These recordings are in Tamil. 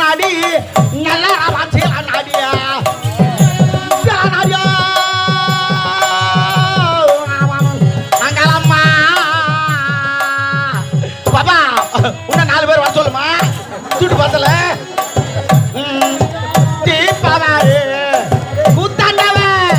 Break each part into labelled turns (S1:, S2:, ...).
S1: நாடி நல்ல வாசில நாடியா நாடியா அங்கலம்மா பாபா உன்ன 4 பேர் வர சொல்லுமா சுட்டு பார்த்தல Deepavali Koothandavar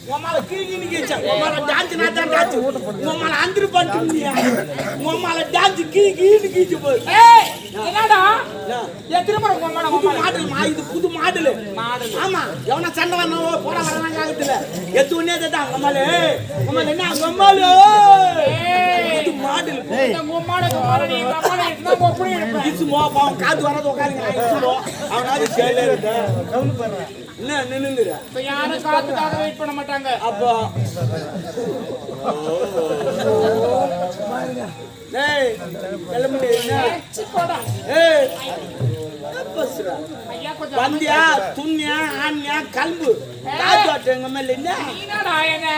S1: Ngomala kiri ni kita, ngomala janji nada janji, ngomala andri bantu dia, ngomala janji kiri ni kita bos.
S2: என்னடா ya திரும்ப ngomala
S1: இது புது மாடல் ஆமா எவனா சண்டை வரனோ போற வரனாங்க ஆகுதுல எதுனே தான் ngomala என்ன ngomala புது மாடல்
S2: ngomala நீ ngomala என்ன கோப்படி இருப்ப
S1: இது மோபாம் காது வரது உட்காருங்க இது அவனாது சேலே இருக்க கவுன் பண்ற என்ன நின்னுங்கற
S2: இப்ப யாரும் காத்துக்காக வெயிட் பண்ண மாட்டாங்க
S1: அப்போ டேய் கிளம்பு என்ன
S2: சிக்கோடா
S1: பஸ்ரா வந்தியா துன்னியா ஆன்னியா கல்பு காதுட்டங்க மேல
S2: நீனடா என்ன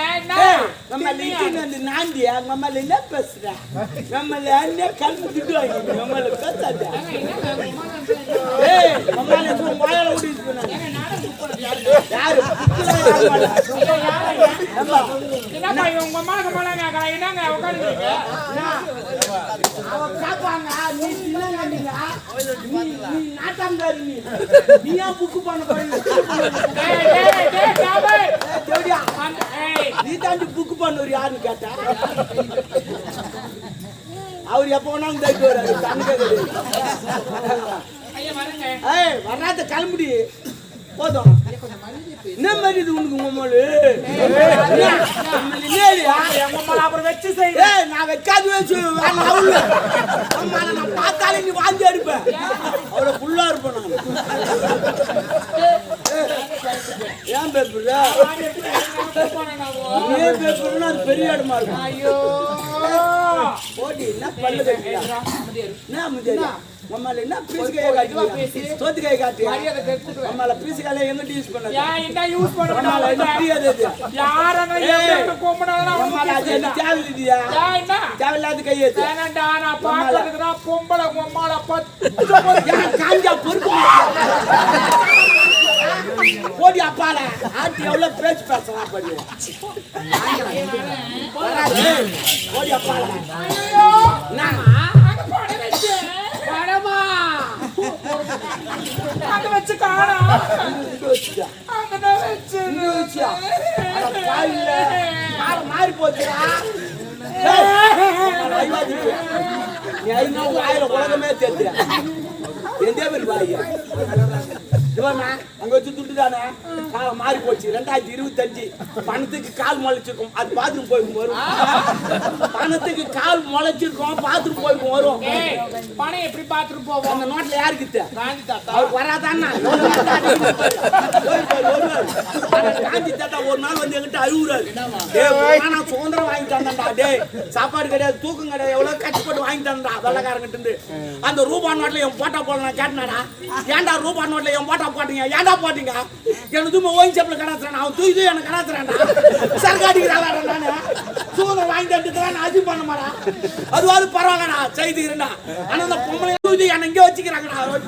S1: நம்ம லிங்கின நாண்டியா நம்ம என்ன பஸ்ரா நம்ம ஆன்னியா கல்பு திடுவாங்க நம்ம கத்தாதா நம்ம நம்ம வாயால ஓடிச்சு யாரு
S2: என்னப்பா இவங்க அம்மாக்கு போலாங்க என்னங்க உட்கார்ந்துங்க
S1: அவ காப்பாங்க நீ இல்லங்கங்க நீ நாட்டம்தாரி நீ ஏன் புக்கு பண்ண போறீங்க
S2: டேய் காபை
S1: தேடியா நீ தாண்டி புக்கு பண்ணவர் யாருன்னு கேட்டா அவர் எப்ப வேணாலும் தைட்டு வராரு தங்க
S2: ஐயா வரங்க
S1: வராத கிளம்புடி போதும் என்ன மாதிரி இது உனக்கு உம்மளு
S2: அப்புறம் வச்சு செய்ய
S1: நான் வைக்காது வச்சு நான் பார்த்தாலே நீ வாந்தி அடிப்பேன் அவ்வளோ ஃபுல்லா இருப்பேன் நான் ஏன் பேப்பர் ஏன் பேப்பர்னா அது பெரிய இடமா இருக்கும்
S2: ஐயோ
S1: போட்டி என்ன பல்லு கட்டியா என்ன முடியாது மம்மால என்ன பீஸ்காய காட்டி சோத்துக்காய காட்டி மம்மால பீஸ்கால எங்க யூஸ் பண்ண
S2: என்ன யூஸ் பண்ண
S1: மம்மால என்ன தெரியாது
S2: யாரன எப்படி கோமடனா
S1: மம்மால அது தேவையில்லையா
S2: என்ன
S1: தேவையில்லாத கையேத்து
S2: வேணடா நான் பாக்கிறதுனா பொம்பள மம்மால 10
S1: காஞ்சா பொறுக்கு போடி அப்பால ஆண்டி எவ்வளவு பேச்சு பேசலாம் பண்ணு போடி அப்பால
S2: ஐயோ
S1: நான்
S2: அங்க போட வெச்சு வரமா அங்க வச்சு காணோம்.
S1: இங்க வச்சுட்டா
S2: அங்கதான் வச்சு.
S1: இங்க வச்சியா அட பாவில மாறி போச்சுடா நீ ஐநா வாயில உலகமே தெரியுது எந்த பேர் வாயா இவனா அங்க வச்சு துட்டுதானே மாறி போச்சு 2025 பணத்துக்கு கால் முளைச்சிருக்கும் அது பாத்ரூம் போய்க்கும் வரும் பணத்துக்கு கால் முளைச்சிருக்கும் பாத்ரூம் போய்க்கும் வரும்
S2: பணம் எப்படி பாத்ரூம் போவோம்
S1: அந்த நோட்ல யாருக்கு
S2: காந்தி தாத்தா
S1: அவருக்கு வராதான்னா காந்தி தாத்தா ஒரு நாள் வந்து என்கிட்ட அழுகுறாரு நான் சுதந்திரம் வாங்கி தந்தேன்டா டேய் சாப்பாடு கிடையாது தூக்கம் கிடையாது எவ்வளவு கஷ்டப்பட்டு வாங்கி தந்தா வெள்ளக்காரங்கிட்ட இருந்து அந்த ரூபா நோட்ல என் போட்டா போட நான் கேட்டனாடா ஏன்டா ரூபா நோட்ல என் போட்டா போட்டீங்க ஏன்டா போட்டீங்க எனக்கு ஓயின் செப்ல கடாத்துறேன் அவன் தூக்கி எனக்கு கடாத்துறேன்டா சர்க்காடிக்கிறாடா நானு சுதந்திரம் வாங்கி தந்துட்டு நான் அஜி பண்ண மாடா அதுவாது பரவாயில்லடா செய்துக்கிறேன்டா ஆனா அந்த பொம்பளை தூக்கி என்ன இங்கே வச்சுக்கிறாங்கடா அவன்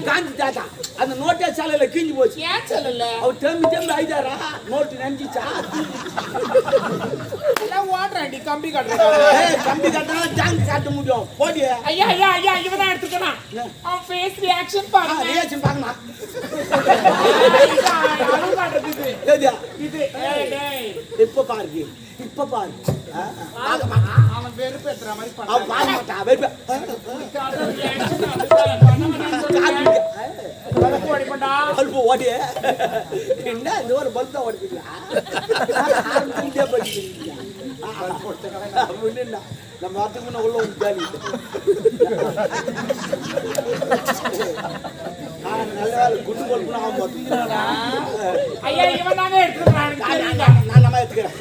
S1: காந்தி தாத்தா அந்த நோட்டே சாலையில கிழிஞ்சு போச்சு
S2: ஏன் சொல்லல
S1: அவர் தேம்பி ஆயிட்டாரா நோட்டு நஞ்சிச்சா
S2: எல்லாம் ஓடுறாண்டி கம்பி கட்டுறாங்க
S1: கம்பி கட்டினா ஜாங்கு காட்ட முடியும் போடிய
S2: ஐயா ஐயா ஐயா இவதான் எடுத்துக்கணும் அவன் ஃபேஸ் ரியாக்ஷன் பாருங்க
S1: ரியாக்ஷன் பார்க்கணும்
S2: இது
S1: இப்ப பாருங்க இப்ப பாரு
S2: அவன் வெறுப்பு ஏத்துற மாதிரி
S1: அவன் பாக்க மாட்டான் வெறுப்பு ஓடி என்ன இந்த ஒரு பல்ப் தான் ஓடிக்கிறீங்களா நம்ம வார்த்தைக்கு முன்ன உள்ள ஜாலி நல்ல வேலை குண்டு பல்புனா அவன் பார்த்துக்கிறான்
S2: ஐயா இவன் தாங்க எடுத்துக்கிறான்
S1: நான் நம்ம எடுத்துக்கிறேன்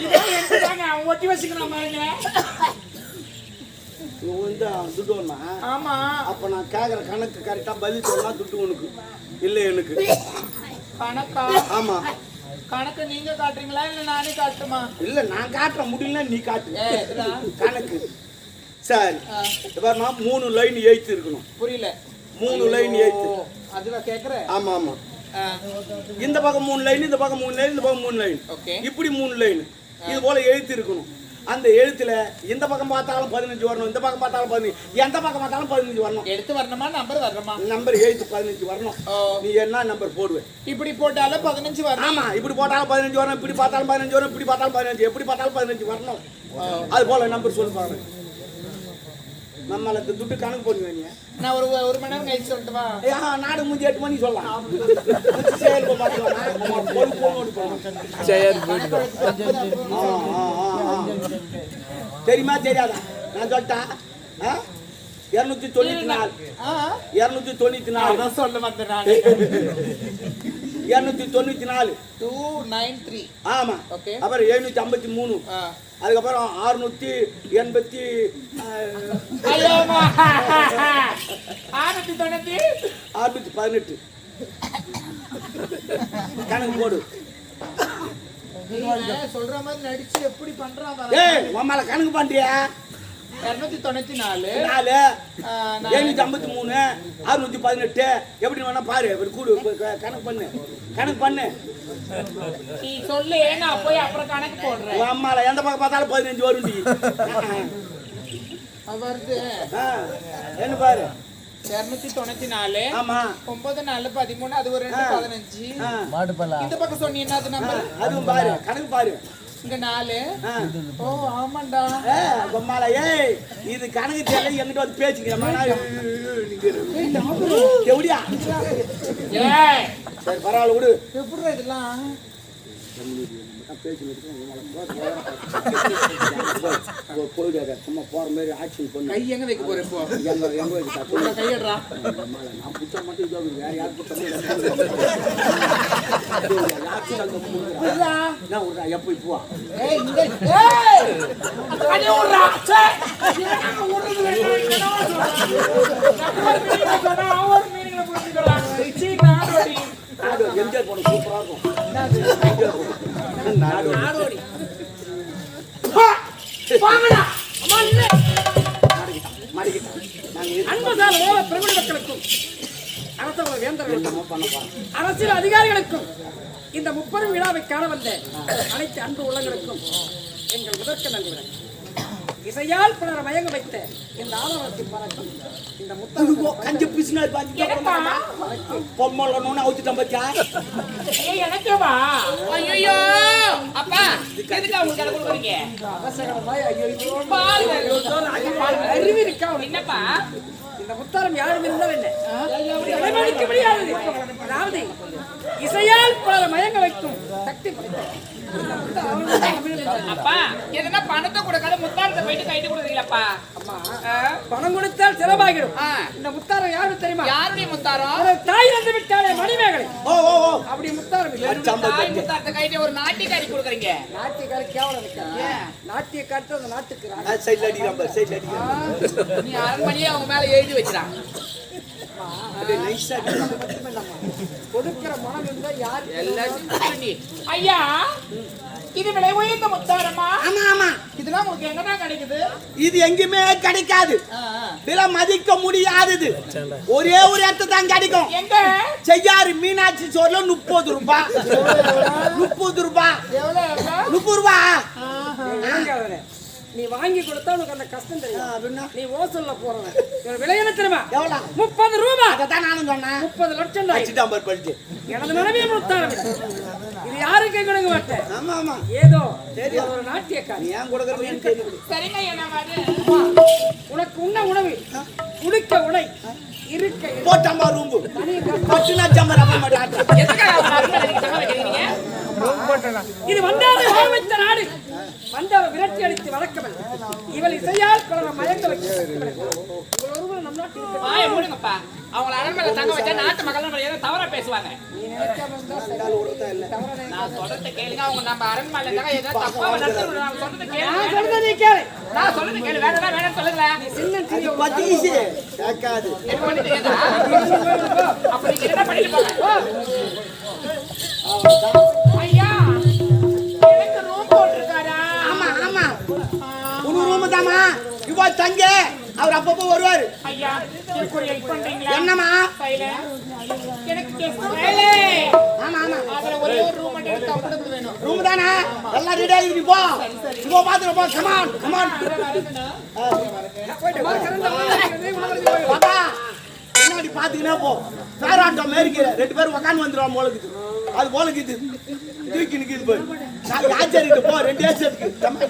S2: அவன் ஒட்டி வச்சுக்கிறான் பாருங்க
S1: துட்டு ஒண்ணா
S2: ஆமா
S1: அப்ப நான் கேக்குற கணக்கு கரெக்டா பதில் சொன்னா துட்டு உனக்கு இல்ல எனக்கு
S2: கணக்கா
S1: ஆமா
S2: கணக்கு நீங்க காட்டுறீங்களா இல்ல நானே காட்டுமா
S1: இல்ல நான் காட்டுற முடியல நீ காட்டு கணக்கு சரி இப்ப நான் 3 லைன் எழுத்து இருக்கணும்
S2: புரியல
S1: 3 லைன் எழுத்து
S2: அதுவா கேக்குறேன்
S1: ஆமா ஆமா இந்த பக்கம் 3 லைன் இந்த பக்கம் 3 லைன் இந்த பக்கம் 3 லைன் இப்படி 3 லைன் இது போல எழுத்து இருக்கணும் அந்த எழுத்துல இந்த பக்கம் பார்த்தாலும் 15 வரணும் இந்த பக்கம் பார்த்தாலும் 15 எந்த பக்கம் பார்த்தாலும் 15 வரணும்
S2: எடுத்து வரணுமா நம்பர் வரணுமா
S1: நம்பர் எழுத்து 15 வரணும் நீ என்ன நம்பர் போடுவே
S2: இப்படி போட்டாலும் 15 வரணும்
S1: ஆமா இப்படி போட்டாலும் 15 வரணும் இப்படி பார்த்தாலும் 15 வரணும் இப்படி பார்த்தாலும் 15 எப்படி பார்த்தாலும் 15 வரணும் அது போல நம்பர் சொல்லு பாருங்க நம்மள துட்டு கணக்கு பண்ணுவீங்க
S2: நான் ஒரு மணி நேரம் கழிச்சு சொல்லட்டுமா
S1: நாடு முடிஞ்சு 8 மணி சொல்லலாம் செயல் தெரியுமா தெரியாதா நான் சொல்லிட்டா 294
S2: சொல்ல மாட்டேன்
S1: 294
S2: 293
S1: ஆமா அப்புறம் 753 அதுக்கப்புறம் 680 618 கணக்கு போடு
S2: சொல்ற மாதிரி நடிச்சு எப்படி பண்றான்
S1: உமால கணக்கு பண்றியா
S2: 294
S1: 753 618 எப்படி வேணா பாரு கூடு கணக்கு பண்ணு
S2: நீ சொல்லு நான் போய் அப்புறம் கணக்கு போடுறேன்
S1: அம்மால எந்த பக்கம் பார்த்தாலும் 15 வரும்டி
S2: வருது
S1: என்ன பாரு
S2: 294
S1: ஆமா
S2: 9 4 13 அது ஒரு 2 15 இந்த பக்கம் சொன்னீ என்னது நம்பர்
S1: அதுவும் பாரு கணக்கு பாரு
S2: இங்க 4 ஓ ஆமாண்டா
S1: அம்மால ஏய் இது கணக்கு தெரியல என்கிட்ட வந்து பேசிக்கிறேன் எப்படியா ஏய் சரி பரவாயில்ல விடு
S2: எப்படி இதெல்லாம்
S1: போயிடாத சும்மா போற மாதிரி ஆக்ஷன் பண்ணு
S2: கை எங்க வைக்க போற இப்போ
S1: எங்க
S2: கையடுறா
S1: நான் புத்த மட்டும் இதோ வேற யார் புத்தமே எப்போ இப்போ
S2: ஏய் இங்க ஏய் கடி ஓடுறா சே இவங்க ஓடுறது வேண்டாம் அவர் மீனிங்ல புரிஞ்சுக்கலாம் சீ நாடோடி
S1: எம்ஜிஆர் போன சூப்பரா இருக்கும் நாடோடி
S2: வாங்கடா அம்மா இல்ல
S3: அன்பதால் ஓர பிரபல மக்களுக்கும் அரசவர் வேந்தர்களுக்கும் அரசியல் அதிகாரிகளுக்கும் இந்த முப்பெரும் விழாவை காண வந்த அனைத்து அன்பு உள்ளங்களுக்கும் எங்கள் முதற்க நன்றி. இசையால் பலர் மயங்க வைத்த இந்த ஆலமரத்தின் பறக்கும் இந்த முத்தம்
S1: கஞ்சி பிசினார் பாத்தி பொம்மலன்னு அவுத்துட்டான் பாத்தியா
S2: எனக்குவா ஐயோ அப்பா எதுக்கு அவங்க கடை கொடுக்குறீங்க
S3: அவசரமாய் ஐயோ
S2: பாருங்க
S3: அறிவு இருக்கா
S2: என்னப்பா
S3: இந்த முத்தாரம் யாரும் இருந்தால் என்ன அனுமதிக்க முடியாது அதாவது இசையால் பலர் மயங்க வைக்கும் சக்தி படைத்த
S2: அப்பா எதனா பணத்தை கொடுக்காத முத்தாரத்தை போயிட்டு கைட்டு கொடுக்குறீங்களப்பா
S3: அம்மா பணம் கொடுத்தால் செலவாகிடும்
S2: ஆ.
S3: இந்த முத்தாரம் யாரு தெரியுமா
S2: யாருடைய முத்தாரம்
S3: ஒரு தாய் வந்து விட்டாலே மணிமேகலை
S1: ஓ ஓ ஓ
S3: அப்படி முத்தாரம் இல்லை.
S2: தாய் முத்தாரத்தை கைட்டு ஒரு நாட்டிக்காரி கொடுக்குறீங்க
S3: நாட்டியக்கார கேவலம் இருக்காங்க நாட்டிய காட்டு அந்த நாட்டுக்கு ராஜா.
S1: சைடுல அடிக்கிறான் பாரு சைடுல அடிக்கிறான்
S2: நீ அரண்மனையே அவங்க மேல எழுதி வச்சிடான்
S1: அப்படியே நைஸா
S3: கொடுக்கிற மனம் இருந்தா யாரு
S2: எல்லாத்தையும் ஐயா இது விலை உயர்ந்த முத்தாரமா
S1: ஆமா ஆமா
S2: இதெல்லாம் உங்களுக்கு எங்கதான் கிடைக்குது
S1: இது எங்கேயுமே கிடைக்காது விலை மதிக்க முடியாதது ஒரே ஒரு இடத்துல தான் கிடைக்கும்
S2: எங்க
S1: செய்யாறு மீனாட்சி சோறுல 30 ரூபாய் 30 ரூபாய்
S2: எவ்வளவு
S1: 30 ரூபாய்
S3: விளங்காதவனே. நீ வாங்கி கொடுத்தா உனக்கு அந்த கஷ்டம் தெரியும்
S1: அப்படின்னா
S3: நீ ஓசல்ல போறவன் இவன் விலை என்ன தெரியுமா
S1: எவ்வளவு
S3: 30 ரூபாய்
S1: அதான் நானும் சொன்னேன்
S3: 30 லட்சம் ரூபாய்.
S1: வச்சுட்டான் பாரு படிச்சு
S3: எனது மனைவியை முத்தாரம் இது யாருக்கு கொடுக்க மாட்டேன்
S1: ஆமா ஆமா
S3: ஏதோ
S1: சரி.
S3: இவள் ஒரு நாட்டியக்காரி
S1: நீ ஏன் கொடுக்கறது எனக்கு தெரியும்
S2: சரிங்க என்ன மாதிரி
S3: உனக்கு உண்ண உணவு உடுக்க உடை இருக்க இடம்.
S1: போட்டாம்பா ரூம்பு
S3: தனி கஷ்டம்.
S1: பட்டுனா ஜம்மர் அப்ப மாட்டான்
S2: எதுக்காக அவங்க அரண்மனைக்கு தங்க வைக்கிறீங்க
S3: இது வந்தாரை வைத்த நாடு வந்தாரை விரட்டி அடித்து வளர்க்கவன் இவள் இசையால் பலரை மயங்க வைக்க ஒருவர் நம் நாட்டில் இருக்க
S2: வாயை மூடுங்கப்பா அவங்கள அரண்மனையில தங்க வச்சா நாட்டு மக்கள் நம்ம ஏதோ தவறா பேசுவாங்க
S3: நீ நினைக்காம இருந்தா சரி. தவறான
S2: நான் சொல்றதை கேளுங்க அவங்க நம்ம அரண்மனையில தங்க ஏதோ தப்பா நடந்து நான் சொல்றதை
S3: நான்
S2: கேளுங்க
S3: சொல்றதை நீ கேளு
S2: நான் சொல்றதை கேளு வேற ஏதாவது வேணும்னு சொல்லுங்களேன்
S3: சின்ன
S1: அது பத்தீசி கேட்காது
S2: எனக்கு ஒண்ணு தெரியாதா அப்ப நீங்க என்ன பண்ணிட்டு போங்க ஐயா எனக்கு ரூம் போட்டிருக்காரா
S1: ஆமா ஆமா உன் ரூம் தாமா இவ தங்க அவர் அப்பப்போ வருவாரு
S2: ஐயா எனக்கு ஒரு ஹெல்ப் பண்றீங்களா
S1: என்னமா
S2: எனக்கு கெஸ்ட் வேலை
S1: ஆமா ஆமா
S2: அதுல ஒரே ஒரு ரூம் மட்டும் எனக்கு கம்ஃபர்டபிள் வேணும்
S1: ரூம் தானே எல்லாம் ரெடி ஆகி நீ போ இவ பாத்துட்டு போ கமான் கமான் பாப்பா பின்னாடி பாத்துக்கினே போ பேராட்டம் மேரிக்கிற 2 பேரும் உக்காந்து வந்துடுவான் போலக்குது அது போலக்குது தூக்கி நிக்குது போய் நாளைக்கு ஆச்சரிக்கிட்டு போ 2 ஏசத்துக்கு தம்மா